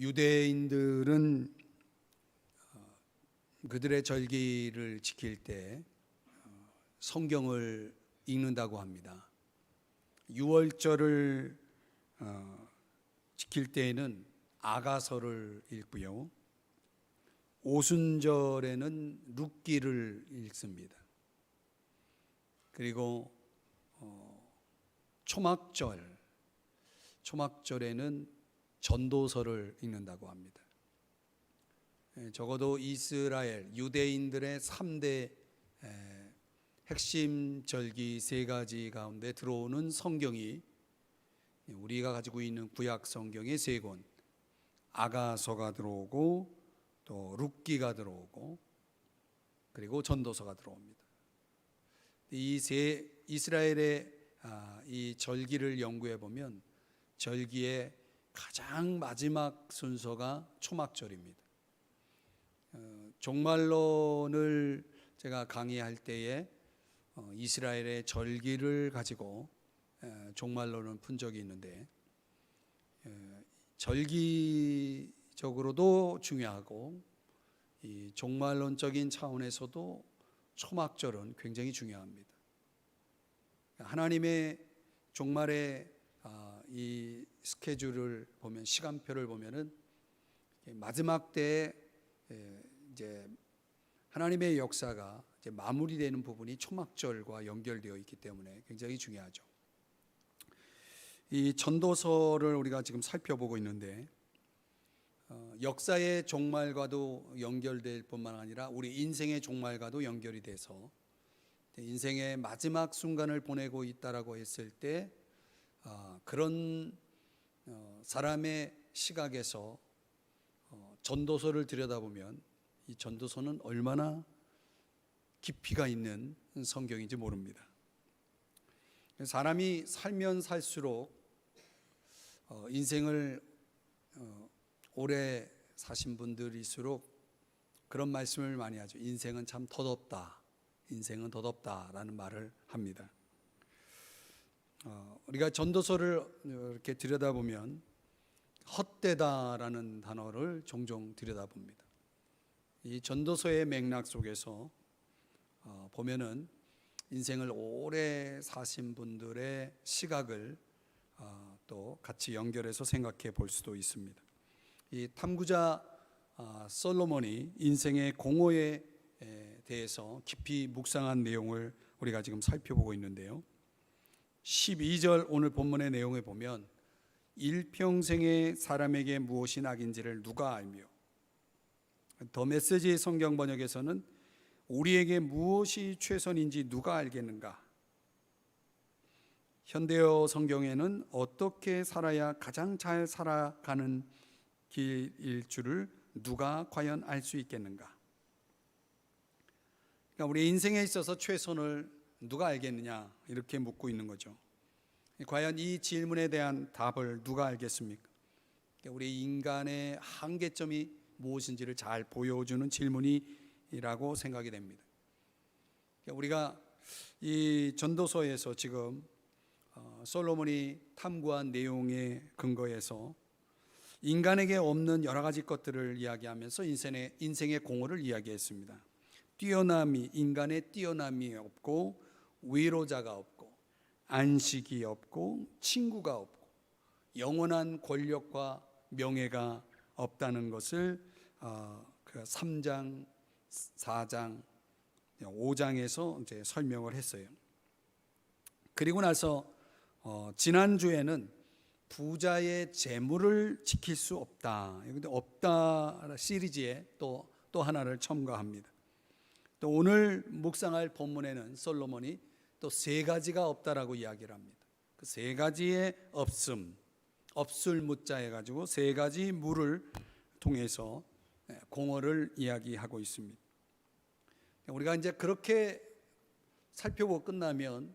유대인들은 그들의 절기를 지킬 때 성경을 읽는다고 합니다. 유월절을 지킬 때에는 아가서를 읽고요, 오순절에는 룻기를 읽습니다. 그리고 초막절에는 전도서를 읽는다고 합니다. 적어도 이스라엘 유대인들의 3대 핵심 절기 3가지 가운데 들어오는 성경이 우리가 가지고 있는 구약 성경의 3권, 아가서가 들어오고 또 룻기가 들어오고 그리고 전도서가 들어옵니다. 이 이스라엘의 이 절기를 연구해 보면 절기의 가장 마지막 순서가 초막절입니다. 종말론을 제가 강의할 때에 이스라엘의 절기를 가지고 종말론을 푼 적이 있는데, 절기적으로도 중요하고 이 종말론적인 차원에서도 초막절은 굉장히 중요합니다. 하나님의 종말의 이 스케줄을 보면, 시간표를 보면은 마지막 때에 이제 하나님의 역사가 이제 마무리되는 부분이 초막절과 연결되어 있기 때문에 굉장히 중요하죠. 이 전도서를 우리가 지금 살펴보고 있는데, 역사의 종말과도 연결될 뿐만 아니라 우리 인생의 종말과도 연결이 돼서 인생의 마지막 순간을 보내고 있다라고 했을 때 그런 사람의 시각에서 전도서를 들여다보면 이 전도서는 얼마나 깊이가 있는 성경인지 모릅니다. 사람이 살면 살수록 인생을 오래 사신 분들일수록 그런 말씀을 많이 하죠. 인생은 참 덧없다. 인생은 덧없다라는 말을 합니다. 우리가 전도서를 이렇게 들여다보면 헛되다라는 단어를 종종 들여다봅니다. 이 전도서의 맥락 속에서 보면은 인생을 오래 사신 분들의 시각을 또 같이 연결해서 생각해 볼 수도 있습니다. 이 탐구자 솔로몬이 인생의 공허에 대해서 깊이 묵상한 내용을 우리가 지금 살펴보고 있는데요, 12절 오늘 본문의 내용에 보면 일평생에 사람에게 무엇이 낙인지를 누가 알며, 더 메시지 성경 번역에서는 우리에게 무엇이 최선인지 누가 알겠는가, 현대어 성경에는 어떻게 살아야 가장 잘 살아가는 길일 줄을 누가 과연 알 수 있겠는가. 그러니까 우리 인생에 있어서 최선을 누가 알겠느냐, 이렇게 묻고 있는 거죠. 과연 이 질문에 대한 답을 누가 알겠습니까? 우리 인간의 한계점이 무엇인지를 잘 보여주는 질문이라고 생각이 됩니다. 우리가 이 전도서에서 지금 솔로몬이 탐구한 내용에 근거해서 인간에게 없는 여러 가지 것들을 이야기하면서 인생의 공허를 이야기했습니다. 인간의 뛰어남이 없고, 위로자가 없고, 안식이 없고, 친구가 없고, 영원한 권력과 명예가 없다는 것을 그 3장, 4장, 5장에서 이제 설명을 했어요. 그리고 나서 지난주에는 부자의 재물을 지킬 수 없다, 근데 없다 시리즈에 또 하나를 첨가합니다. 또 오늘 묵상할 본문에는 솔로몬이 또 3가지가 없다라고 이야기를 합니다. 그 3가지의 없을 무자 해가지고 3가지 무를 통해서 공허를 이야기하고 있습니다. 우리가 이제 그렇게 살펴보고 끝나면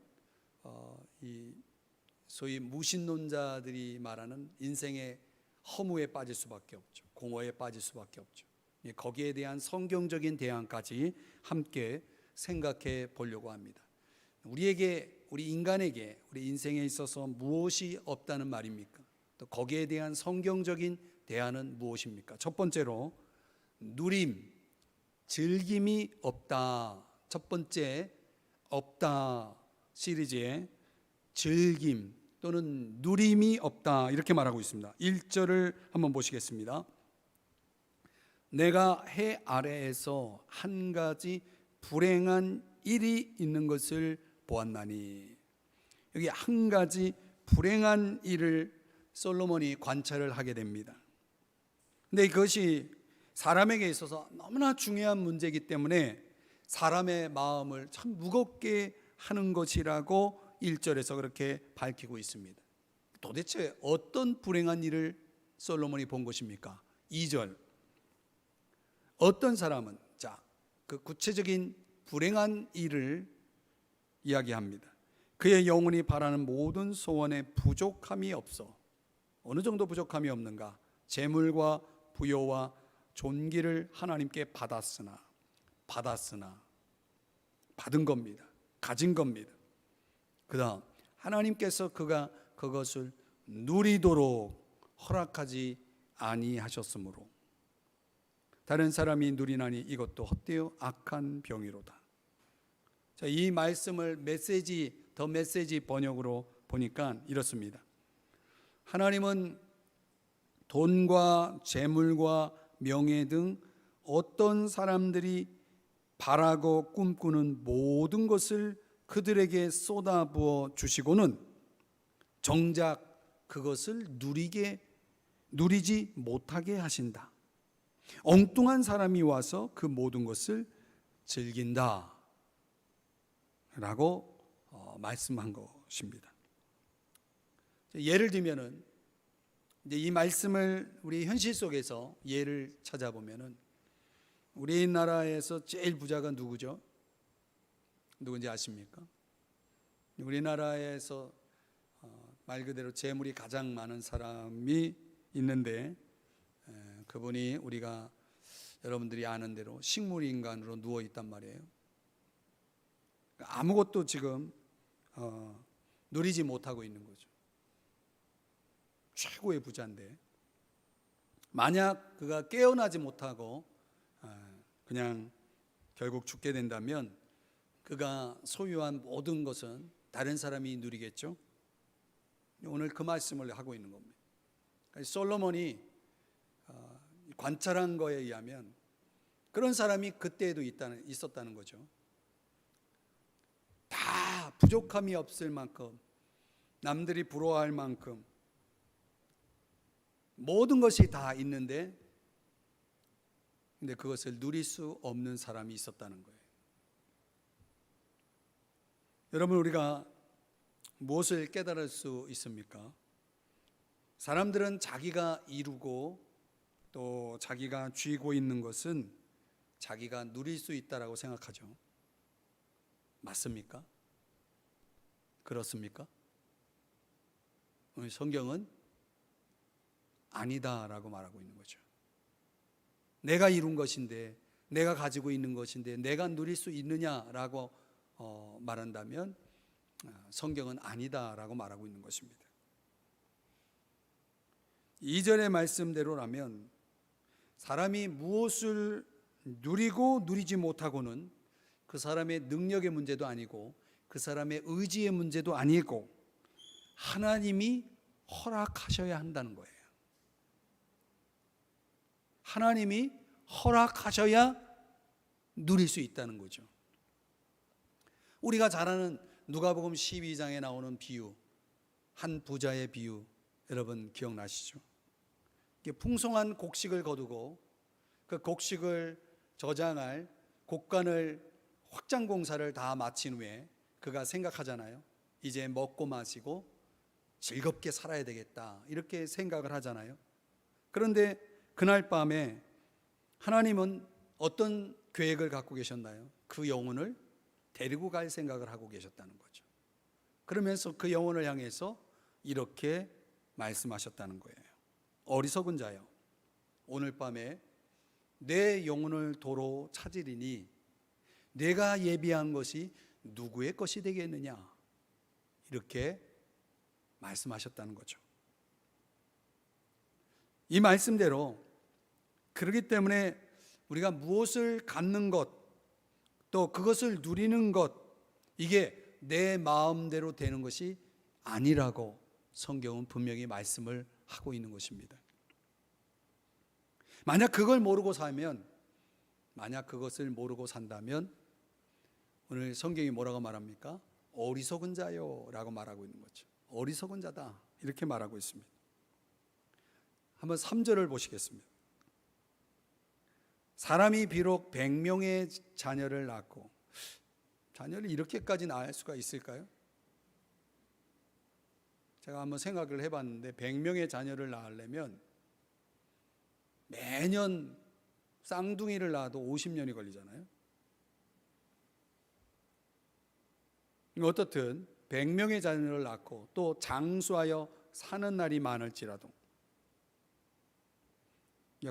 이 소위 무신론자들이 말하는 인생의 허무에 빠질 수밖에 없죠. 공허에 빠질 수밖에 없죠. 거기에 대한 성경적인 대안까지 함께 생각해 보려고 합니다. 우리 인간에게 우리 인생에 있어서 무엇이 없다는 말입니까? 또 거기에 대한 성경적인 대안은 무엇입니까? 첫 번째로 누림, 즐김이 없다. 첫 번째 없다 시리즈에 즐김 또는 누림이 없다 이렇게 말하고 있습니다. 1절을 한번 보시겠습니다. 내가 해 아래에서 한 가지 불행한 일이 있는 것을 보았나니. 여기 한 가지 불행한 일을 솔로몬이 관찰을 하게 됩니다. 근데 그것이 사람에게 있어서 너무나 중요한 문제이기 때문에 사람의 마음을 참 무겁게 하는 것이라고 1절에서 그렇게 밝히고 있습니다. 도대체 어떤 불행한 일을 솔로몬이 본 것입니까? 2절 어떤 사람은 그 구체적인 불행한 일을 이야기합니다. 그의 영혼이 바라는 모든 소원에 부족함이 없어. 어느 정도 부족함이 없는가? 재물과 부여와 존귀를 하나님께 받은 겁니다. 가진 겁니다. 그 다음 하나님께서 그가 그것을 누리도록 허락하지 아니하셨으므로 다른 사람이 누리나니 이것도 헛되어 악한 병이로다. 이 말씀을 더 메시지 번역으로 보니까 이렇습니다. 하나님은 돈과 재물과 명예 등 어떤 사람들이 바라고 꿈꾸는 모든 것을 그들에게 쏟아부어 주시고는 정작 그것을 누리지 못하게 하신다. 엉뚱한 사람이 와서 그 모든 것을 즐긴다 라고 말씀한 것입니다. 예를 들면은 이제 이 말씀을 우리 현실 속에서 예를 찾아보면은 우리나라에서 제일 부자가 누구죠? 누군지 아십니까? 우리나라에서 말 그대로 재물이 가장 많은 사람이 있는데 그분이 우리가 여러분들이 아는 대로 식물인간으로 누워 있단 말이에요. 아무것도 지금 누리지 못하고 있는 거죠. 최고의 부자인데 만약 그가 깨어나지 못하고 그냥 결국 죽게 된다면 그가 소유한 모든 것은 다른 사람이 누리겠죠. 오늘 그 말씀을 하고 있는 겁니다. 솔로몬이 관찰한 거에 의하면 그런 사람이 그때에도 있었다는 거죠. 다 부족함이 없을 만큼, 남들이 부러워할 만큼 모든 것이 다 있는데 근데 그것을 누릴 수 없는 사람이 있었다는 거예요. 여러분, 우리가 무엇을 깨달을 수 있습니까? 사람들은 자기가 이루고 또 자기가 쥐고 있는 것은 자기가 누릴 수 있다라고 생각하죠. 맞습니까? 그렇습니까? 오늘 성경은 아니다라고 말하고 있는 거죠. 내가 이룬 것인데, 내가 가지고 있는 것인데 내가 누릴 수 있느냐라고 말한다면 성경은 아니다라고 말하고 있는 것입니다. 2절의 말씀대로라면 사람이 무엇을 누리고 누리지 못하고는 그 사람의 능력의 문제도 아니고 그 사람의 의지의 문제도 아니고 하나님이 허락하셔야 한다는 거예요. 하나님이 허락하셔야 누릴 수 있다는 거죠. 우리가 잘 아는 누가복음 12장에 나오는 비유, 한 부자의 비유, 여러분 기억나시죠? 풍성한 곡식을 거두고 그 곡식을 저장할 곡간을 확장 공사를 다 마친 후에 그가 생각하잖아요. 이제 먹고 마시고 즐겁게 살아야 되겠다 이렇게 생각을 하잖아요. 그런데 그날 밤에 하나님은 어떤 계획을 갖고 계셨나요? 그 영혼을 데리고 갈 생각을 하고 계셨다는 거죠. 그러면서 그 영혼을 향해서 이렇게 말씀하셨다는 거예요. 어리석은 자여, 오늘 밤에 내 영혼을 도로 찾으리니 내가 예비한 것이 누구의 것이 되겠느냐, 이렇게 말씀하셨다는 거죠. 이 말씀대로 그렇기 때문에 우리가 무엇을 갖는 것, 또 그것을 누리는 것, 이게 내 마음대로 되는 것이 아니라고 성경은 분명히 말씀을 하고 있는 것입니다. 만약 그것을 모르고 산다면 오늘 성경이 뭐라고 말합니까? 어리석은 자요 라고 말하고 있는 거죠. 어리석은 자다 이렇게 말하고 있습니다. 한번 3절을 보시겠습니다. 사람이 비록 100명의 자녀를 낳고, 자녀를 이렇게까지 낳을 수가 있을까요? 제가 한번 생각을 해봤는데 100명의 자녀를 낳으려면 매년 쌍둥이를 낳아도 50년이 걸리잖아요. 어떻든 100명의 자녀를 낳고 또 장수하여 사는 날이 많을지라도,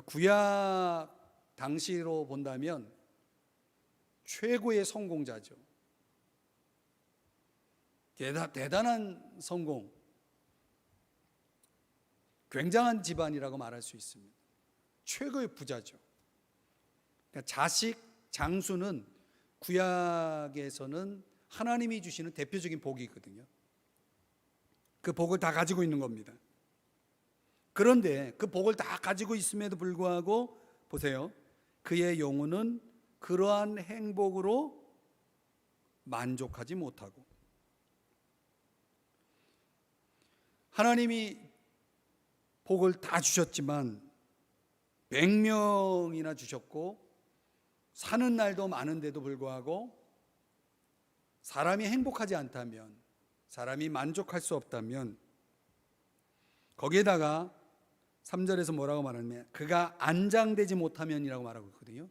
구약 당시로 본다면 최고의 성공자죠. 대단한 성공, 굉장한 집안이라고 말할 수 있습니다. 최고의 부자죠. 그러니까 자식, 장수는 구약에서는 하나님이 주시는 대표적인 복이거든요. 그 복을 다 가지고 있는 겁니다. 그런데 그 복을 다 가지고 있음에도 불구하고 보세요, 그의 영혼은 그러한 행복으로 만족하지 못하고, 하나님이 복을 다 주셨지만 100명이나 주셨고 사는 날도 많은데도 불구하고 사람이 행복하지 않다면, 사람이 만족할 수 없다면, 거기에다가 3절에서 뭐라고 말하냐면 그가 안장되지 못하면이라고 말하고 있거든요.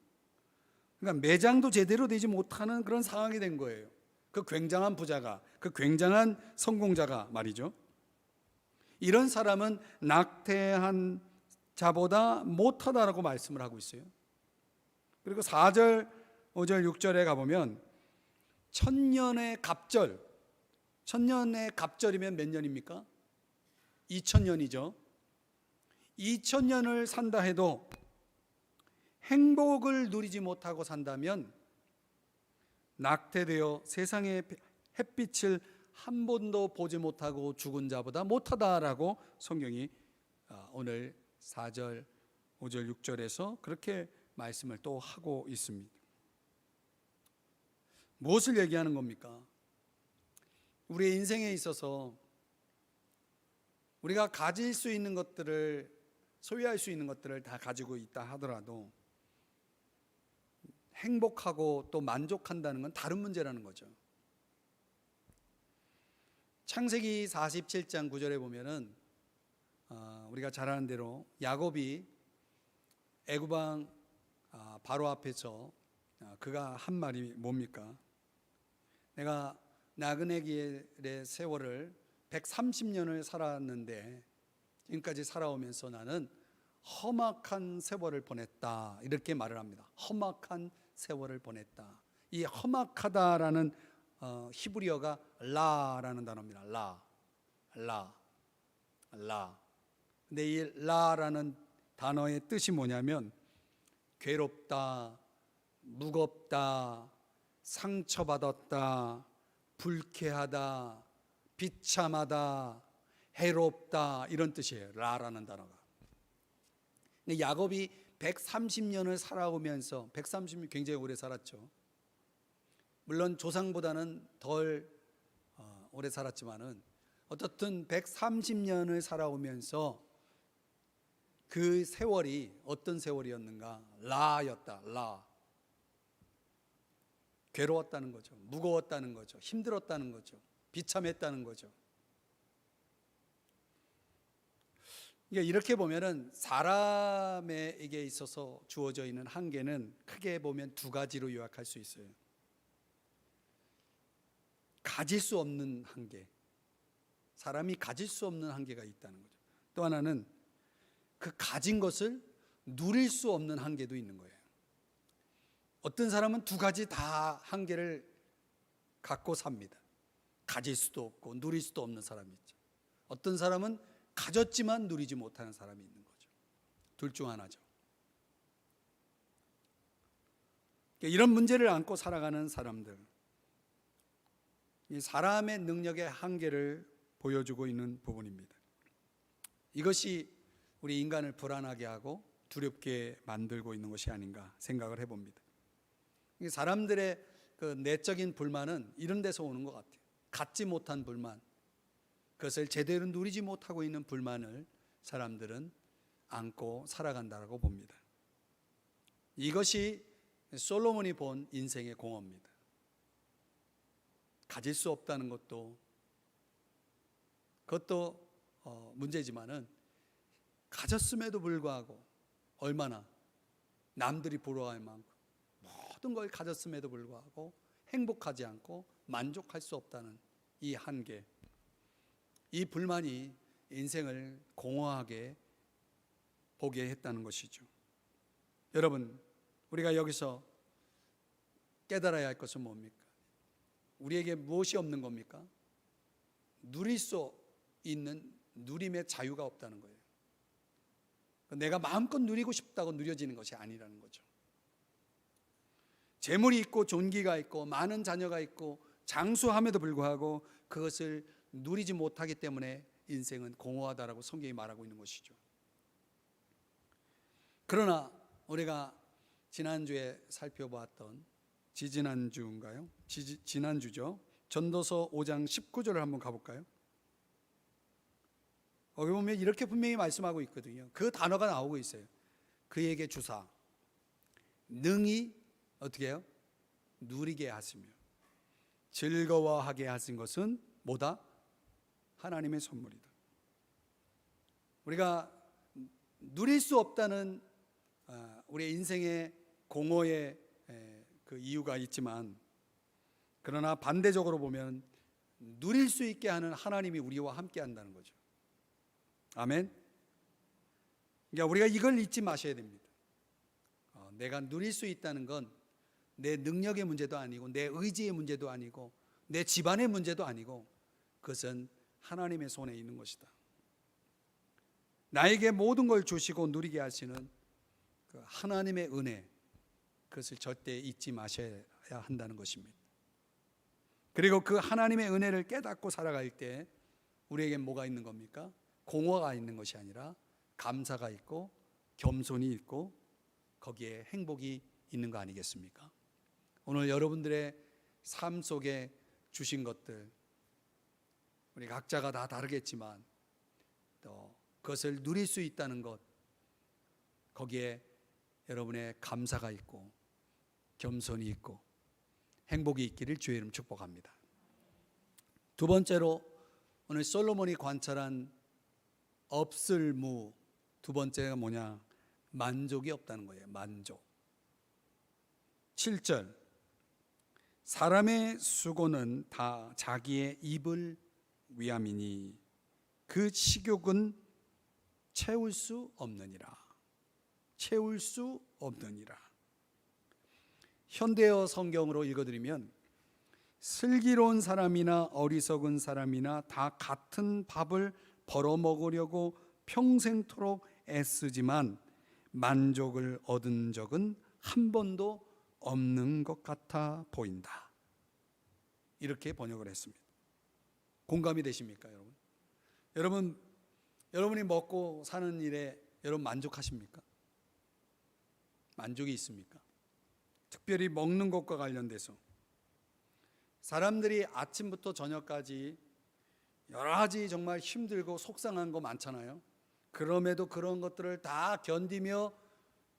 그러니까 매장도 제대로 되지 못하는 그런 상황이 된 거예요. 그 굉장한 부자가, 그 굉장한 성공자가 말이죠. 이런 사람은 낙태한 자보다 못하다라고 말씀을 하고 있어요. 그리고 4절, 5절, 6절에 가보면 천년의 갑절, 천년의 갑절이면 몇 년입니까? 2000년이죠. 2000년을 산다 해도 행복을 누리지 못하고 산다면 낙태되어 세상의 햇빛을 한 번도 보지 못하고 죽은 자보다 못하다라고 성경이 오늘 4절, 5절, 6절에서 그렇게 말씀을 또 하고 있습니다. 무엇을 얘기하는 겁니까? 우리의 인생에 있어서 우리가 가질 수 있는 것들을, 소유할 수 있는 것들을 다 가지고 있다 하더라도 행복하고 또 만족한다는 건 다른 문제라는 거죠. 창세기 47장 9절에 보면은 우리가 잘 아는 대로 야곱이 애굽 왕 바로 앞에서 그가 한 말이 뭡니까? 내가 나그네길의 세월을 130년을 살았는데 지금까지 살아오면서 나는 험악한 세월을 보냈다, 이렇게 말을 합니다. 험악한 세월을 보냈다. 이 험악하다라는 히브리어가 라라는 단어입니다. 라. 근데 이 라라는 단어의 뜻이 뭐냐면 괴롭다, 무겁다, 상처받았다, 불쾌하다, 비참하다, 해롭다, 이런 뜻이에요. 라라는 단어가. 근데 야곱이 130년을 살아오면서, 130년 굉장히 오래 살았죠. 물론 조상보다는 덜 오래 살았지만은 어떻든 130년을 살아오면서 그 세월이 어떤 세월이었는가? 라였다. 라. 괴로웠다는 거죠. 무거웠다는 거죠. 힘들었다는 거죠. 비참했다는 거죠. 그러니까 이렇게 보면은 사람에게 있어서 주어져 있는 한계는 크게 보면 두 가지로 요약할 수 있어요. 가질 수 없는 한계, 사람이 가질 수 없는 한계가 있다는 거죠. 또 하나는 그 가진 것을 누릴 수 없는 한계도 있는 거예요. 어떤 사람은 두 가지 다 한계를 갖고 삽니다. 가질 수도 없고 누릴 수도 없는 사람이 있죠. 어떤 사람은 가졌지만 누리지 못하는 사람이 있는 거죠. 둘 중 하나죠. 이런 문제를 안고 살아가는 사람들, 이 사람의 능력의 한계를 보여주고 있는 부분입니다. 이것이 우리 인간을 불안하게 하고 두렵게 만들고 있는 것이 아닌가 생각을 해봅니다. 사람들의 그 내적인 불만은 이런 데서 오는 것 같아요. 갖지 못한 불만, 그것을 제대로 누리지 못하고 있는 불만을 사람들은 안고 살아간다고 봅니다. 이것이 솔로몬이 본 인생의 공허입니다. 가질 수 없다는 그것도 문제지만은 가졌음에도 불구하고 얼마나 남들이 부러워할 만큼 모든 걸 가졌음에도 불구하고 행복하지 않고 만족할 수 없다는 이 한계, 이 불만이 인생을 공허하게 보게 했다는 것이죠. 여러분, 우리가 여기서 깨달아야 할 것은 뭡니까? 우리에게 무엇이 없는 겁니까? 누릴 수 있는 누림의 자유가 없다는 거예요. 내가 마음껏 누리고 싶다고 누려지는 것이 아니라는 거죠. 재물이 있고 존귀가 있고 많은 자녀가 있고 장수함에도 불구하고 그것을 누리지 못하기 때문에 인생은 공허하다라고 성경이 말하고 있는 것이죠. 그러나 우리가 지난주에 살펴보았던 지난주죠. 전도서 5장 19절을 한번 가볼까요? 거기 보면 이렇게 분명히 말씀하고 있거든요. 그 단어가 나오고 있어요. 그에게 주사 능히 어떻게 해요? 누리게 하시며 즐거워하게 하신 것은 뭐다? 하나님의 선물이다. 우리가 누릴 수 없다는 우리의 인생의 공허의 그 이유가 있지만, 그러나 반대적으로 보면 누릴 수 있게 하는 하나님이 우리와 함께 한다는 거죠. 아멘. 그러니까 우리가 이걸 잊지 마셔야 됩니다. 내가 누릴 수 있다는 건 내 능력의 문제도 아니고 내 의지의 문제도 아니고 내 집안의 문제도 아니고 그것은 하나님의 손에 있는 것이다. 나에게 모든 걸 주시고 누리게 하시는 그 하나님의 은혜, 그것을 절대 잊지 마셔야 한다는 것입니다. 그리고 그 하나님의 은혜를 깨닫고 살아갈 때 우리에게 뭐가 있는 겁니까? 공허가 있는 것이 아니라 감사가 있고 겸손이 있고 거기에 행복이 있는 거 아니겠습니까? 오늘 여러분들의 삶 속에 주신 것들, 우리 각자가 다 다르겠지만 또 그것을 누릴 수 있다는 것, 거기에 여러분의 감사가 있고 겸손이 있고 행복이 있기를 주의 이름 축복합니다. 두 번째로 오늘 솔로몬이 관찰한 없을 무, 두 번째가 뭐냐? 만족이 없다는 거예요. 만족. 7절, 사람의 수고는 다 자기의 입을 위함이니 그 식욕은 채울 수 없느니라. 채울 수 없느니라. 현대어 성경으로 읽어드리면 슬기로운 사람이나 어리석은 사람이나 다 같은 밥을 벌어먹으려고 평생토록 애쓰지만 만족을 얻은 적은 한 번도 없는 것 같아 보인다. 이렇게 번역을 했습니다. 공감이 되십니까, 여러분? 여러분이 먹고 사는 일에 여러분 만족하십니까? 만족이 있습니까? 특별히 먹는 것과 관련돼서 사람들이 아침부터 저녁까지 여러 가지 정말 힘들고 속상한 거 많잖아요. 그럼에도 그런 것들을 다 견디며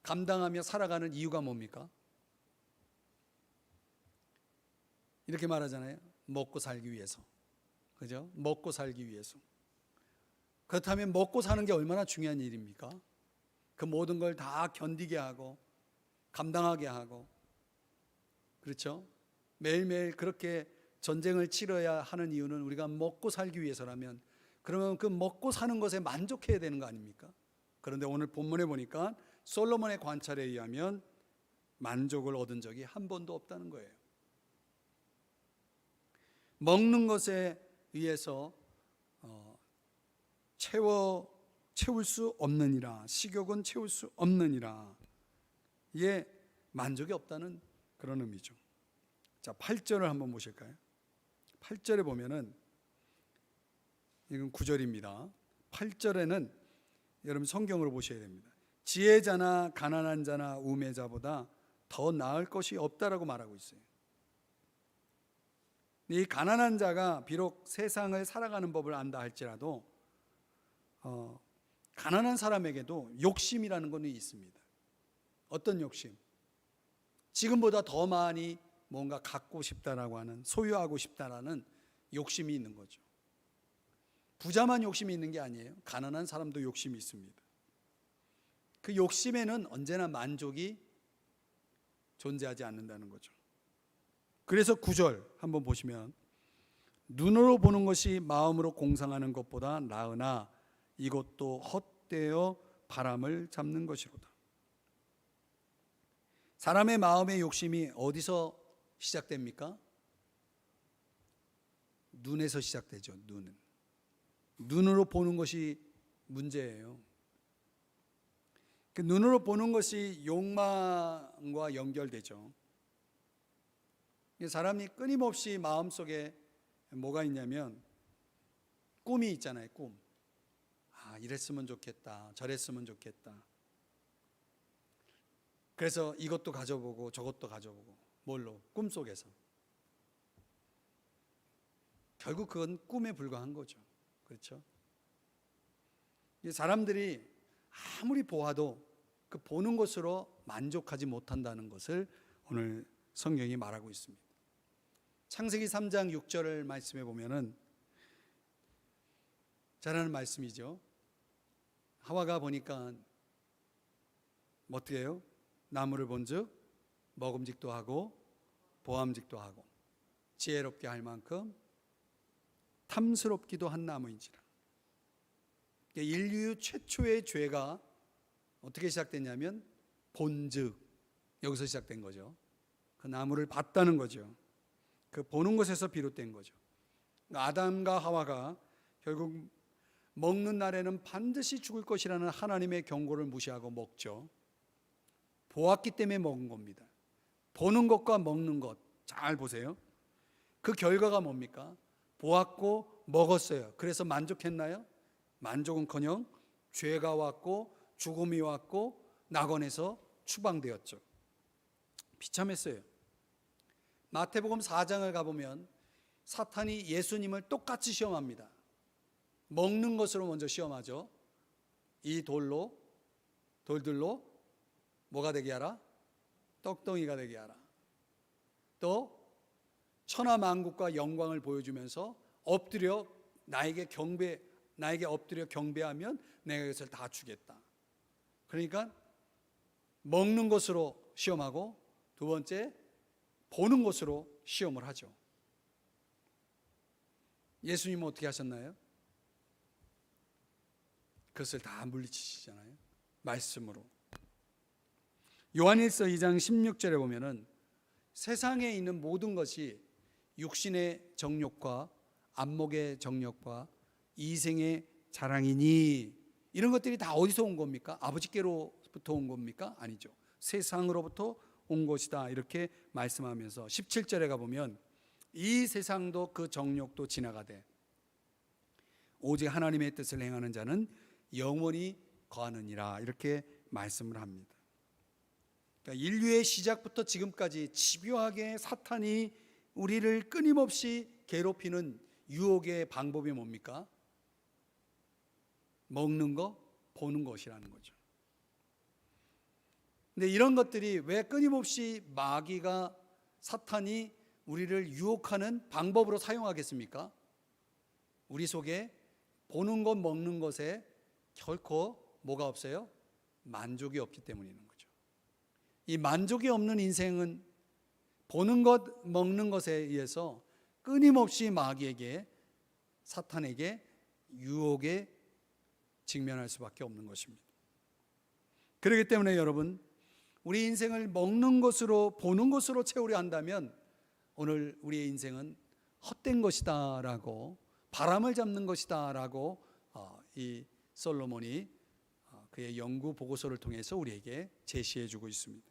감당하며 살아가는 이유가 뭡니까? 이렇게 말하잖아요. 먹고 살기 위해서. 그죠? 먹고 살기 위해서. 그렇다면 먹고 사는 게 얼마나 중요한 일입니까? 그 모든 걸 다 견디게 하고 감당하게 하고, 그렇죠? 매일매일 그렇게 전쟁을 치러야 하는 이유는 우리가 먹고 살기 위해서라면, 그러면 그 먹고 사는 것에 만족해야 되는 거 아닙니까? 그런데 오늘 본문에 보니까 솔로몬의 관찰에 의하면 만족을 얻은 적이 한 번도 없다는 거예요. 먹는 것에 의해서 채울 수 없느니라. 식욕은 채울 수 없느니라. 이게 만족이 없다는 그런 의미죠. 자, 8절을 한번 보실까요? 8절에 보면은 이건 9절입니다. 8절에는 여러분 성경으로 보셔야 됩니다. 지혜자나 가난한 자나 우매자보다 더 나을 것이 없다라고 말하고 있어요. 이 가난한 자가 비록 세상을 살아가는 법을 안다 할지라도 가난한 사람에게도 욕심이라는 것이 있습니다. 어떤 욕심? 지금보다 더 많이 뭔가 갖고 싶다라고 하는, 소유하고 싶다라는 욕심이 있는 거죠. 부자만 욕심이 있는 게 아니에요. 가난한 사람도 욕심이 있습니다. 그 욕심에는 언제나 만족이 존재하지 않는다는 거죠. 그래서 9절 한번 보시면 눈으로 보는 것이 마음으로 공상하는 것보다 나으나 이것도 헛되어 바람을 잡는 것이로다. 사람의 마음의 욕심이 어디서 시작됩니까? 눈에서 시작되죠. 눈으로 보는 것이 문제예요. 그 눈으로 보는 것이 욕망과 연결되죠. 사람이 끊임없이 마음속에 뭐가 있냐면 꿈이 있잖아요. 꿈. 이랬으면 좋겠다. 저랬으면 좋겠다. 그래서 이것도 가져보고 저것도 가져보고. 뭘로? 꿈속에서. 결국 그건 꿈에 불과한 거죠. 그렇죠? 사람들이 아무리 보아도 그 보는 것으로 만족하지 못한다는 것을 오늘 성경이 말하고 있습니다. 창세기 3장 6절을 말씀해 보면은 잘하는 말씀이죠. 하와가 보니까 어떻게 해요? 나무를 본즉 먹음직도 하고 보암직도 하고 지혜롭게 할 만큼 탐스럽기도 한 나무인지라. 인류 최초의 죄가 어떻게 시작됐냐면 본즉, 여기서 시작된 거죠. 그 나무를 봤다는 거죠. 그 보는 것에서 비롯된 거죠. 아담과 하와가 결국 먹는 날에는 반드시 죽을 것이라는 하나님의 경고를 무시하고 먹죠. 보았기 때문에 먹은 겁니다. 보는 것과 먹는 것 잘 보세요. 그 결과가 뭡니까? 보았고 먹었어요. 그래서 만족했나요? 만족은커녕 죄가 왔고 죽음이 왔고 낙원에서 추방되었죠. 비참했어요. 마태복음 4장을 가보면 사탄이 예수님을 똑같이 시험합니다. 먹는 것으로 먼저 시험하죠. 이 돌들로 뭐가 되게 하라? 떡덩이가 되게 하라. 또 천하만국과 영광을 보여주면서 나에게 엎드려 경배하면 내가 이것을 다 주겠다. 그러니까 먹는 것으로 시험하고 두 번째 보는 것으로 시험을 하죠. 예수님은 어떻게 하셨나요? 그것을 다 물리치시잖아요. 말씀으로. 요한일서 2장 16절에 보면은 세상에 있는 모든 것이 육신의 정욕과 안목의 정욕과 이생의 자랑이니, 이런 것들이 다 어디서 온 겁니까? 아버지께로부터 온 겁니까? 아니죠. 세상으로부터 온 것이다, 이렇게 말씀하면서 17절에 가보면 이 세상도 그 정욕도 지나가되 오직 하나님의 뜻을 행하는 자는 영원히 거하느니라, 이렇게 말씀을 합니다. 그러니까 인류의 시작부터 지금까지 집요하게 사탄이 우리를 끊임없이 괴롭히는 유혹의 방법이 뭡니까? 먹는 거, 보는 것이라는 거죠. 근데 이런 것들이 왜 끊임없이 마귀가, 사탄이 우리를 유혹하는 방법으로 사용하겠습니까? 우리 속에 보는 것, 먹는 것에 결코 뭐가 없어요? 만족이 없기 때문인 거죠. 이 만족이 없는 인생은 보는 것, 먹는 것에 의해서 끊임없이 마귀에게, 사탄에게 유혹에 직면할 수밖에 없는 것입니다. 그렇기 때문에 여러분, 우리 인생을 먹는 것으로, 보는 것으로 채우려 한다면 오늘 우리의 인생은 헛된 것이다 라고, 바람을 잡는 것이다 라고 이 솔로몬이 그의 연구 보고서를 통해서 우리에게 제시해 주고 있습니다.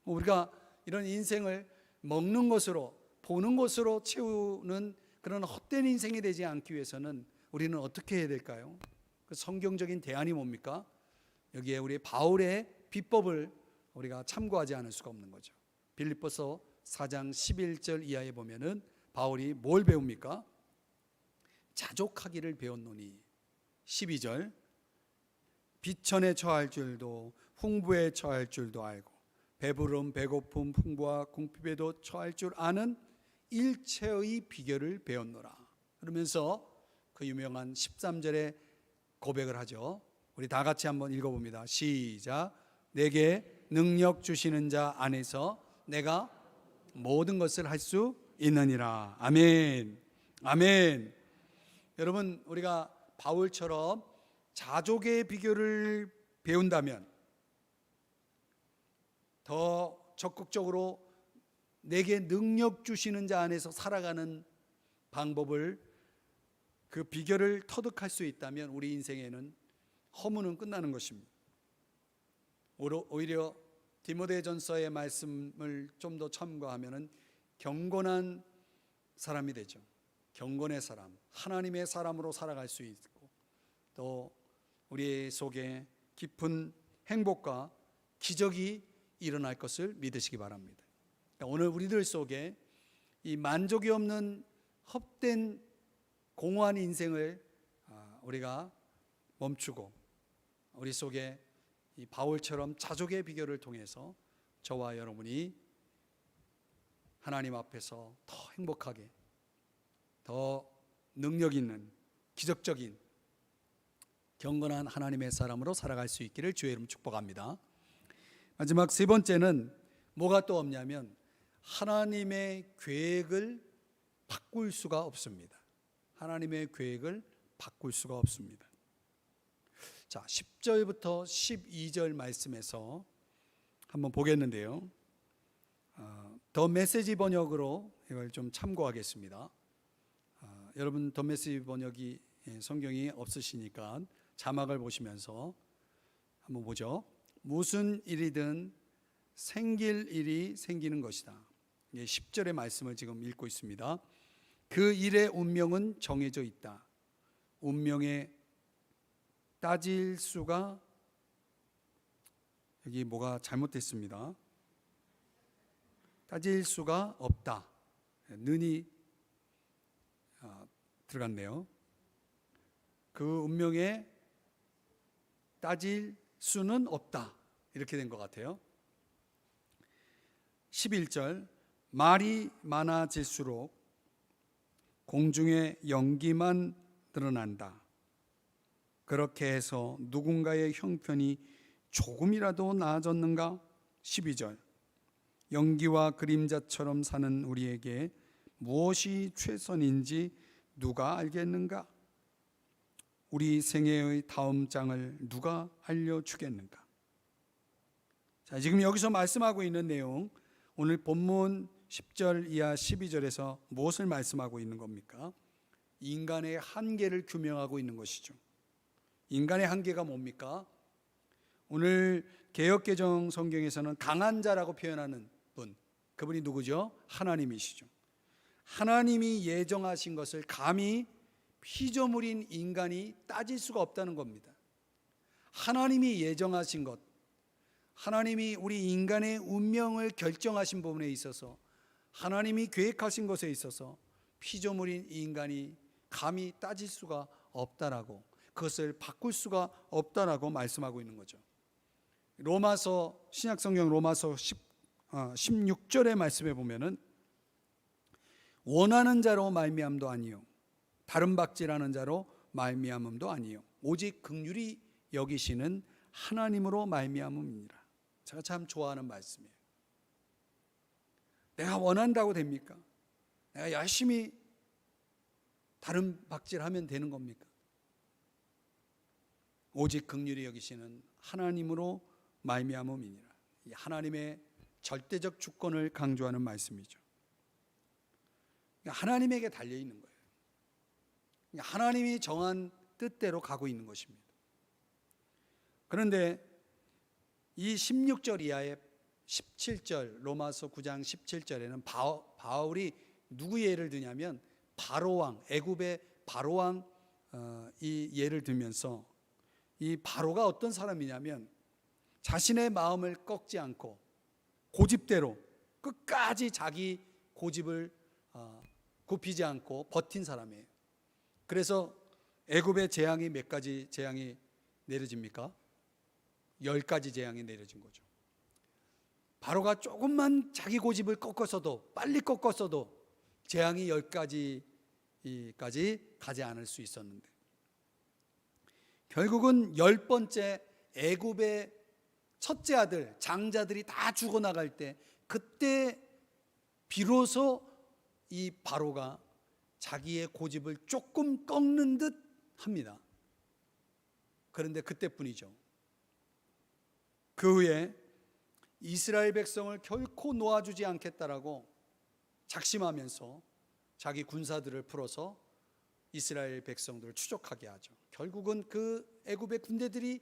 우리가 이런 인생을 먹는 것으로, 보는 것으로 채우는 그런 헛된 인생이 되지 않기 위해서는 우리는 어떻게 해야 될까요? 그 성경적인 대안이 뭡니까? 여기에 우리 바울의 비법을 우리가 참고하지 않을 수가 없는 거죠. 빌립보서 4장 11절 이하에 보면은 바울이 뭘 배웁니까? 자족하기를 배웠노니. 12절, 비천에 처할 줄도 풍부에 처할 줄도 알고 배부름, 배고픔, 풍부와 궁핍에도 처할 줄 아는 일체의 비결을 배웠노라. 그러면서 그 유명한 13절에 고백을 하죠. 우리 다 같이 한번 읽어봅니다. 시작. 내게 능력 주시는 자 안에서 내가 모든 것을 할 수 있느니라. 아멘. 아멘. 여러분, 우리가 바울처럼 자족의 비결을 배운다면 더 적극적으로 내게 능력 주시는 자 안에서 살아가는 방법을, 그 비결을 터득할 수 있다면 우리 인생에는 허무는 끝나는 것입니다. 오히려 디모데전서의 말씀을 좀 더 참고하면 경건한 사람이 되죠. 경건의 사람, 하나님의 사람으로 살아갈 수 있고 또 우리 속에 깊은 행복과 기적이 일어날 것을 믿으시기 바랍니다. 오늘 우리들 속에 이 만족이 없는 헛된 공허한 인생을 우리가 멈추고 우리 속에 이 바울처럼 자족의 비결을 통해서 저와 여러분이 하나님 앞에서 더 행복하게, 더 능력 있는 기적적인 경건한 하나님의 사람으로 살아갈 수 있기를 주의 이름 축복합니다. 마지막 세 번째는 뭐가 또 없냐면 하나님의 계획을 바꿀 수가 없습니다. 하나님의 계획을 바꿀 수가 없습니다. 자, 10절부터 12절 말씀에서 한번 보겠는데요. 더 메시지 번역으로 이걸 좀 참고하겠습니다. 여러분 더 메시지 번역이 성경이 없으시니까 자막을 보시면서 한번 보죠. 무슨 일이든 생길 일이 생기는 것이다. 10절의 말씀을 지금 읽고 있습니다. 그 일의 운명은 정해져 있다. 운명에 따질 수가, 여기 뭐가 잘못됐습니다. 따질 수가 없다. 는이 들어갔네요. 그 운명에 따질 수는 없다. 이렇게 된 것 같아요. 11절, 말이 많아질수록 공중의 연기만 드러난다. 그렇게 해서 누군가의 형편이 조금이라도 나아졌는가? 12절, 연기와 그림자처럼 사는 우리에게 무엇이 최선인지 누가 알겠는가? 우리 생애의 다음 장을 누가 알려주겠는가? 자, 지금 여기서 말씀하고 있는 내용, 오늘 본문 10절 이하 12절에서 무엇을 말씀하고 있는 겁니까? 인간의 한계를 규명하고 있는 것이죠. 인간의 한계가 뭡니까? 오늘 개역개정 성경에서는 강한 자라고 표현하는 분, 그분이 누구죠? 하나님이시죠. 하나님이 예정하신 것을 감히 피조물인 인간이 따질 수가 없다는 겁니다. 하나님이 예정하신 것, 하나님이 우리 인간의 운명을 결정하신 부분에 있어서, 하나님이 계획하신 것에 있어서 피조물인 인간이 감히 따질 수가 없다라고, 그것을 바꿀 수가 없다라고 말씀하고 있는 거죠. 로마서, 신약성경 로마서 16절의 말씀에 보면은 원하는 자로 말미암도 아니요 다른 박질하는 자로 말미암음도 아니요 오직 긍휼히 여기시는 하나님으로 말미암음이니라. 제가 참 좋아하는 말씀이에요. 내가 원한다고 됩니까? 내가 열심히 다른 박질하면 되는 겁니까? 오직 긍휼히 여기시는 하나님으로 말미암음이니라. 이 하나님의 절대적 주권을 강조하는 말씀이죠. 하나님에게 달려 있는 거예요. 하나님이 정한 뜻대로 가고 있는 것입니다. 그런데 이 16절 이하의 17절, 로마서 9장 17절에는 바울이 누구 예를 드냐면 바로왕, 애굽의 바로왕 이 예를 들면서, 이 바로가 어떤 사람이냐면 자신의 마음을 꺾지 않고 고집대로 끝까지 자기 고집을 굽히지 않고 버틴 사람이에요. 그래서 애굽의 재앙이 몇 가지 재앙이 내려집니까? 10가지 재앙이 내려진 거죠. 바로가 조금만 자기 고집을 꺾었어도, 빨리 꺾었어도 재앙이 10가지까지 가지 않을 수 있었는데, 결국은 10번째 애굽의 첫째 아들, 장자들이 다 죽어나갈 때, 그때 비로소 이 바로가 자기의 고집을 조금 꺾는 듯 합니다. 그런데 그때뿐이죠. 그 후에 이스라엘 백성을 결코 놓아주지 않겠다라고 작심하면서 자기 군사들을 풀어서 이스라엘 백성들을 추적하게 하죠. 결국은 그 애굽의 군대들이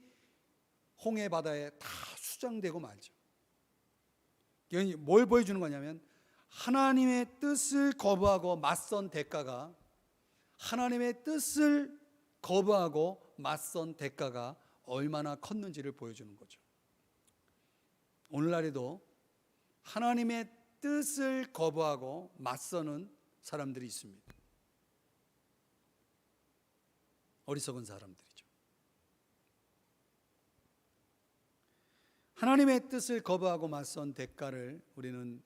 홍해 바다에 다 수장되고 말죠. 이건 뭘 보여주는 거냐면, 하나님의 뜻을 거부하고 맞선 대가가, 하나님의 뜻을 거부하고 맞선 대가가 얼마나 컸는지를 보여주는 거죠. 오늘날에도 하나님의 뜻을 거부하고 맞서는 사람들이 있습니다. 어리석은 사람들이죠. 하나님의 뜻을 거부하고 맞선 대가를 우리는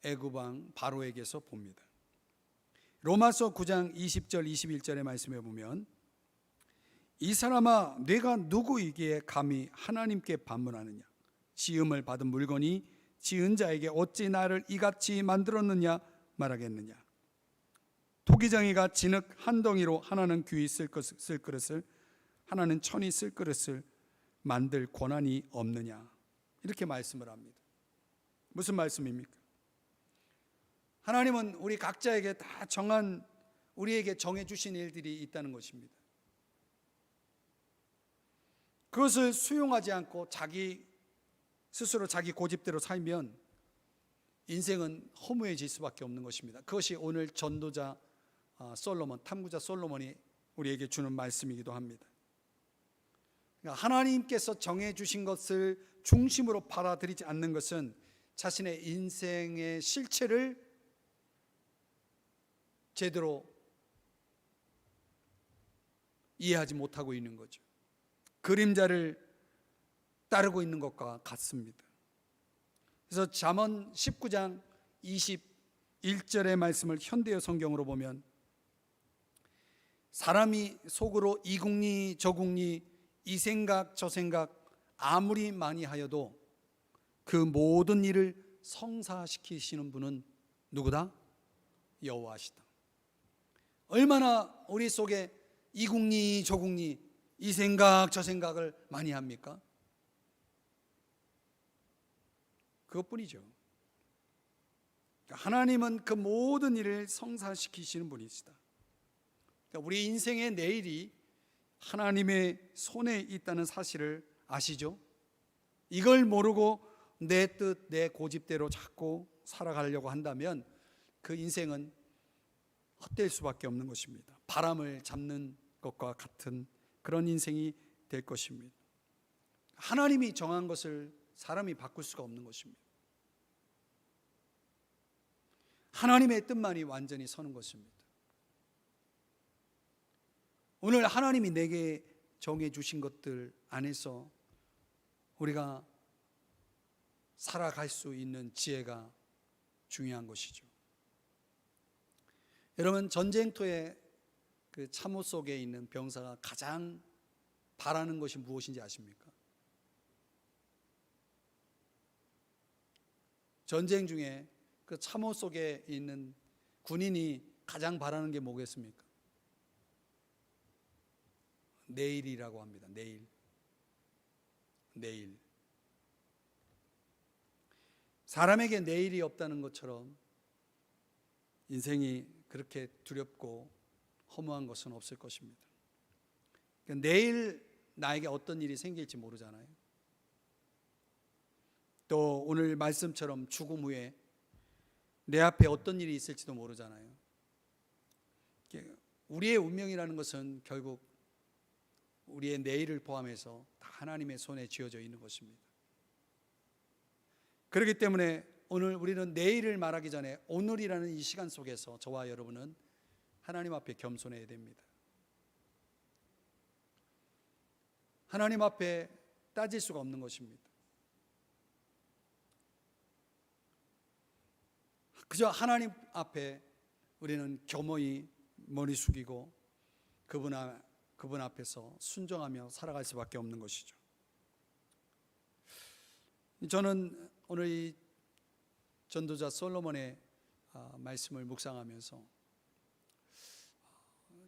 애굽 왕 바로에게서 봅니다. 로마서 9장 20절 21절의 말씀에 보면, 이 사람아 내가 누구이기에 감히 하나님께 반문하느냐, 지음을 받은 물건이 지은 자에게 어찌 나를 이같이 만들었느냐 말하겠느냐. 토기장이가 진흙 한 덩이로 하나는 귀히 쓸 그릇을, 하나는 천이 쓸 그릇을 만들 권한이 없느냐, 이렇게 말씀을 합니다. 무슨 말씀입니까? 하나님은 우리 각자에게 다 우리에게 정해주신 일들이 있다는 것입니다. 그것을 수용하지 않고 스스로 자기 고집대로 살면 인생은 허무해질 수밖에 없는 것입니다. 그것이 오늘 전도자 탐구자 솔로몬이 우리에게 주는 말씀이기도 합니다. 그러니까 하나님께서 정해주신 것을 중심으로 받아들이지 않는 것은 자신의 인생의 실체를 제대로 이해하지 못하고 있는 거죠. 그림자를 따르고 있는 것과 같습니다. 그래서 잠언 19장 21절의 말씀을 현대어 성경으로 보면, 사람이 속으로 이궁리 저궁리 이 생각 저 생각 아무리 많이 하여도 그 모든 일을 성사시키시는 분은 누구다? 여호와시다. 얼마나 우리 속에 이궁리 저궁리 이 생각 저 생각을 많이 합니까? 그것뿐이죠. 하나님은 그 모든 일을 성사시키시는 분이시다. 우리 인생의 내일이 하나님의 손에 있다는 사실을 아시죠? 이걸 모르고 내 뜻, 내 고집대로 자꾸 살아가려고 한다면 그 인생은 헛될 수밖에 없는 것입니다. 바람을 잡는 것과 같은 그런 인생이 될 것입니다. 하나님이 정한 것을 사람이 바꿀 수가 없는 것입니다. 하나님의 뜻만이 완전히 서는 것입니다. 오늘 하나님이 내게 정해 주신 것들 안에서 우리가 살아갈 수 있는 지혜가 중요한 것이죠. 여러분, 전쟁터의 그 참호 속에 있는 병사가 가장 바라는 것이 무엇인지 아십니까? 전쟁 중에 그 참호 속에 있는 군인이 가장 바라는 게 뭐겠습니까? 내일이라고 합니다. 내일. 사람에게 내일이 없다는 것처럼 인생이 그렇게 두렵고 허무한 것은 없을 것입니다. 내일 나에게 어떤 일이 생길지 모르잖아요. 또 오늘 말씀처럼 죽음 후에 내 앞에 어떤 일이 있을지도 모르잖아요. 우리의 운명이라는 것은 결국 우리의 내일을 포함해서 다 하나님의 손에 쥐어져 있는 것입니다. 그렇기 때문에 오늘 우리는 내일을 말하기 전에 오늘이라는 이 시간 속에서 저와 여러분은 하나님 앞에 겸손해야 됩니다. 하나님 앞에 따질 수가 없는 것입니다. 그저 하나님 앞에 우리는 겸허히 머리 숙이고 그분 앞에서 순종하며 살아갈 수밖에 없는 것이죠. 저는 오늘 이 전도자 솔로몬의 말씀을 묵상하면서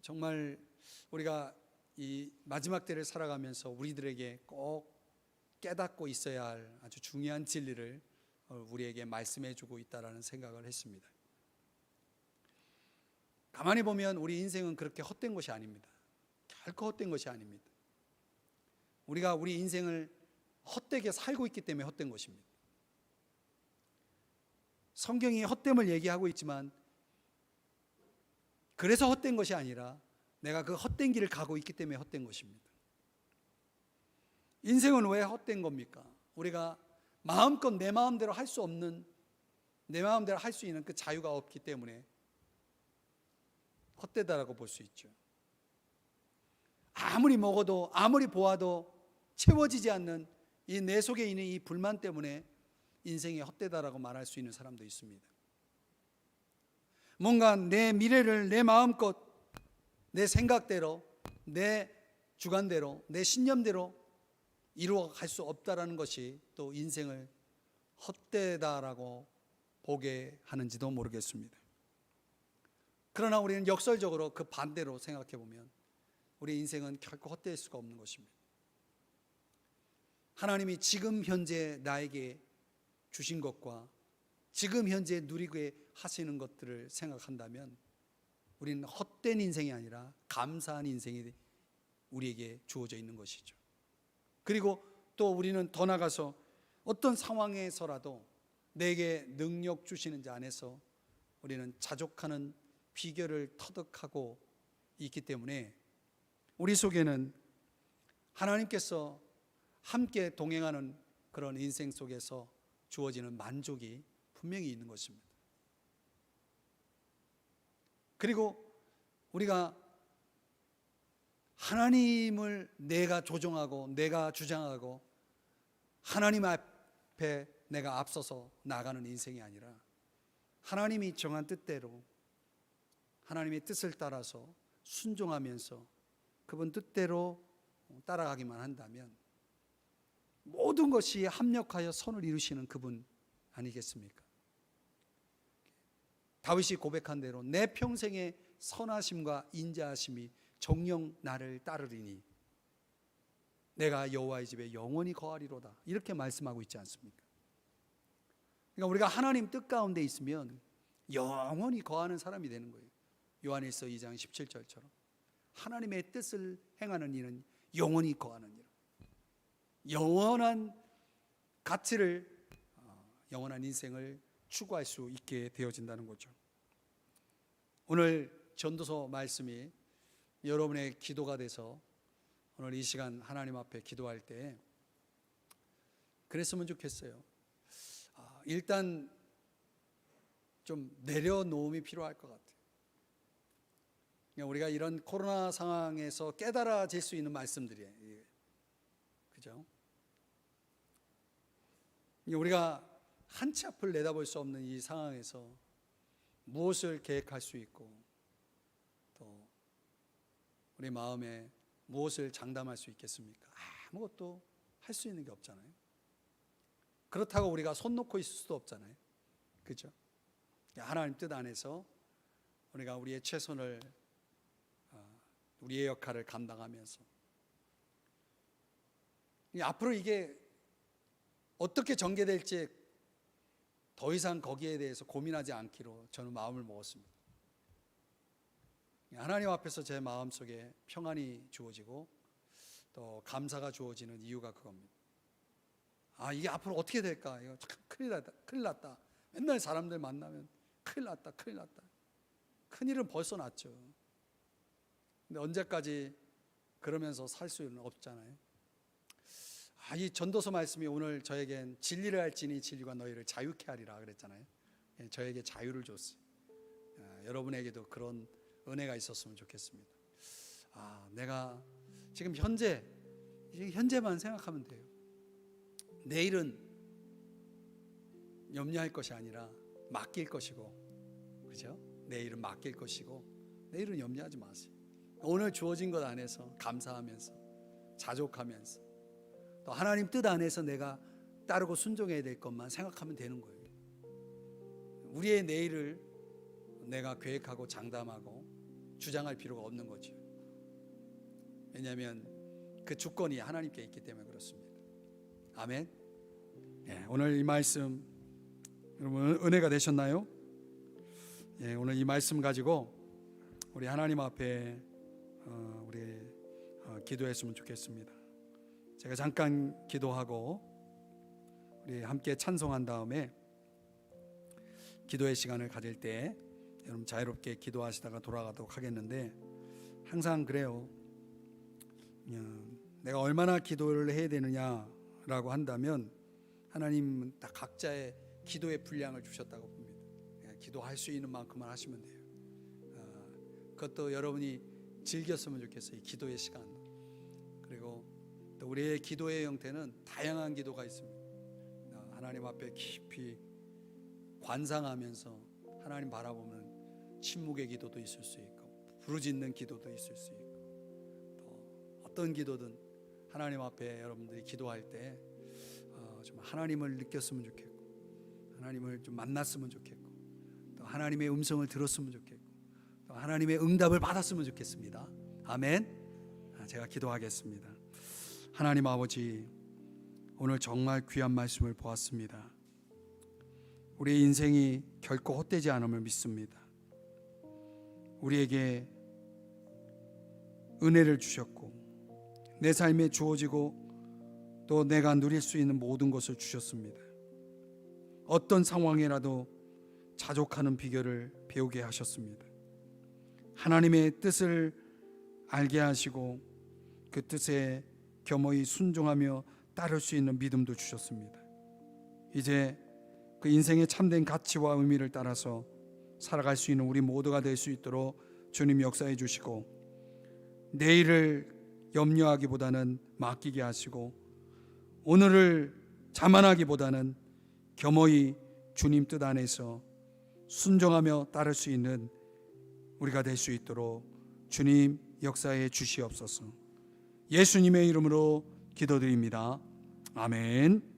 정말 우리가 이 마지막 때를 살아가면서 우리들에게 꼭 깨닫고 있어야 할 아주 중요한 진리를 우리에게 말씀해 주고 있다라는 생각을 했습니다. 가만히 보면 우리 인생은 그렇게 헛된 것이 아닙니다. 결코 헛된 것이 아닙니다. 우리가 우리 인생을 헛되게 살고 있기 때문에 헛된 것입니다. 성경이 헛됨을 얘기하고 있지만 그래서 헛된 것이 아니라 내가 그 헛된 길을 가고 있기 때문에 헛된 것입니다. 인생은 왜 헛된 겁니까? 우리가 마음껏 내 마음대로 할 수 없는, 내 마음대로 할 수 있는 그 자유가 없기 때문에 헛되다라고 볼 수 있죠. 아무리 먹어도 아무리 보아도 채워지지 않는 이 내 속에 있는 이 불만 때문에 인생이 헛되다라고 말할 수 있는 사람도 있습니다. 뭔가 내 미래를 내 마음껏 내 생각대로, 내 주관대로, 내 신념대로 이루어갈 수 없다라는 것이 또 인생을 헛되다라고 보게 하는지도 모르겠습니다. 그러나 우리는 역설적으로 그 반대로 생각해 보면 우리 인생은 결코 헛될 수가 없는 것입니다. 하나님이 지금 현재 나에게 주신 것과 지금 현재 누리게 하시는 것들을 생각한다면 우리는 헛된 인생이 아니라 감사한 인생이 우리에게 주어져 있는 것이죠. 그리고 또 우리는 더 나가서 어떤 상황에서라도 내게 능력 주시는 자 안에서 우리는 자족하는 비결을 터득하고 있기 때문에 우리 속에는 하나님께서 함께 동행하는 그런 인생 속에서 주어지는 만족이 분명히 있는 것입니다. 그리고 우리가 하나님을 내가 조종하고 내가 주장하고 하나님 앞에 내가 앞서서 나가는 인생이 아니라 하나님이 정한 뜻대로 하나님의 뜻을 따라서 순종하면서 그분 뜻대로 따라가기만 한다면 모든 것이 합력하여 선을 이루시는 그분 아니겠습니까? 다윗이 고백한 대로 내 평생의 선하심과 인자하심이 정녕 나를 따르리니 내가 여호와의 집에 영원히 거하리로다, 이렇게 말씀하고 있지 않습니까? 그러니까 우리가 하나님 뜻 가운데 있으면 영원히 거하는 사람이 되는 거예요. 요한일서 2장 17절처럼 하나님의 뜻을 행하는 이는 영원히 거하는 이라. 영원한 가치를, 영원한 인생을 추구할 수 있게 되어진다는 거죠. 오늘 전도서 말씀이 여러분의 기도가 돼서 오늘 이 시간 하나님 앞에 기도할 때 그랬으면 좋겠어요. 일단 좀 내려놓음이 필요할 것 같아요. 우리가 이런 코로나 상황에서 깨달아질 수 있는 말씀들이에요. 그죠? 우리가 한치 앞을 내다볼 수 없는 이 상황에서 무엇을 계획할 수 있고 또 우리 마음에 무엇을 장담할 수 있겠습니까? 아무것도 할 수 있는 게 없잖아요. 그렇다고 우리가 손 놓고 있을 수도 없잖아요. 그죠? 하나님 뜻 안에서 우리가 우리의 최선을, 우리의 역할을 감당하면서 앞으로 이게 어떻게 전개될지 더 이상 거기에 대해서 고민하지 않기로 저는 마음을 먹었습니다. 하나님 앞에서 제 마음속에 평안이 주어지고 또 감사가 주어지는 이유가 그겁니다. 아, 이게 앞으로 어떻게 될까? 이거 참 큰일 났다. 맨날 사람들 만나면 큰일 났다. 큰일은 벌써 났죠. 근데 언제까지 그러면서 살 수는 없잖아요. 이 전도서 말씀이 오늘 저에겐 진리를 알지니 진리가 너희를 자유케 하리라 그랬잖아요. 저에게 자유를 줬어요. 여러분에게도 그런 은혜가 있었으면 좋겠습니다. 내가 지금 현재만 생각하면 돼요. 내일은 염려할 것이 아니라 맡길 것이고, 그죠? 내일은 맡길 것이고, 내일은 염려하지 마세요. 오늘 주어진 것 안에서 감사하면서, 자족하면서, 또 하나님 뜻 안에서 내가 따르고 순종해야 될 것만 생각하면 되는 거예요. 우리의 내일을 내가 계획하고 장담하고 주장할 필요가 없는 거죠. 왜냐하면 그 주권이 하나님께 있기 때문에 그렇습니다. 아멘. 오늘 이 말씀 여러분 은혜가 되셨나요? 오늘 이 말씀 가지고 우리 하나님 앞에 우리 기도했으면 좋겠습니다. 제가 잠깐 기도하고 우리 함께 찬송한 다음에 기도의 시간을 가질 때 여러분 자유롭게 기도하시다가 돌아가도록 하겠는데, 항상 그래요. 내가 얼마나 기도를 해야 되느냐라고 한다면 하나님은 딱 각자의 기도의 분량을 주셨다고 봅니다. 기도할 수 있는 만큼만 하시면 돼요. 그것도 여러분이 즐겼으면 좋겠어요. 이 기도의 시간. 그리고 또 우리의 기도의 형태는 다양한 기도가 있습니다. 하나님 앞에 깊이 관상하면서 하나님 바라보면 침묵의 기도도 있을 수 있고, 부르짖는 기도도 있을 수 있고, 또 어떤 기도든 하나님 앞에 여러분들이 기도할 때 좀 하나님을 느꼈으면 좋겠고, 하나님을 좀 만났으면 좋겠고, 또 하나님의 음성을 들었으면 좋겠고, 또 하나님의 응답을 받았으면 좋겠습니다. 아멘. 제가 기도하겠습니다. 하나님 아버지, 오늘 정말 귀한 말씀을 보았습니다. 우리의 인생이 결코 헛되지 않음을 믿습니다. 우리에게 은혜를 주셨고, 내 삶에 주어지고 또 내가 누릴 수 있는 모든 것을 주셨습니다. 어떤 상황이라도 자족하는 비결을 배우게 하셨습니다. 하나님의 뜻을 알게 하시고 그 뜻에 겸허히 순종하며 따를 수 있는 믿음도 주셨습니다. 이제 그 인생의 참된 가치와 의미를 따라서 살아갈 수 있는 우리 모두가 될 수 있도록 주님 역사해 주시고, 내일을 염려하기보다는 맡기게 하시고, 오늘을 자만하기보다는 겸허히 주님 뜻 안에서 순종하며 따를 수 있는 우리가 될 수 있도록 주님 역사해 주시옵소서. 예수님의 이름으로 기도드립니다. 아멘.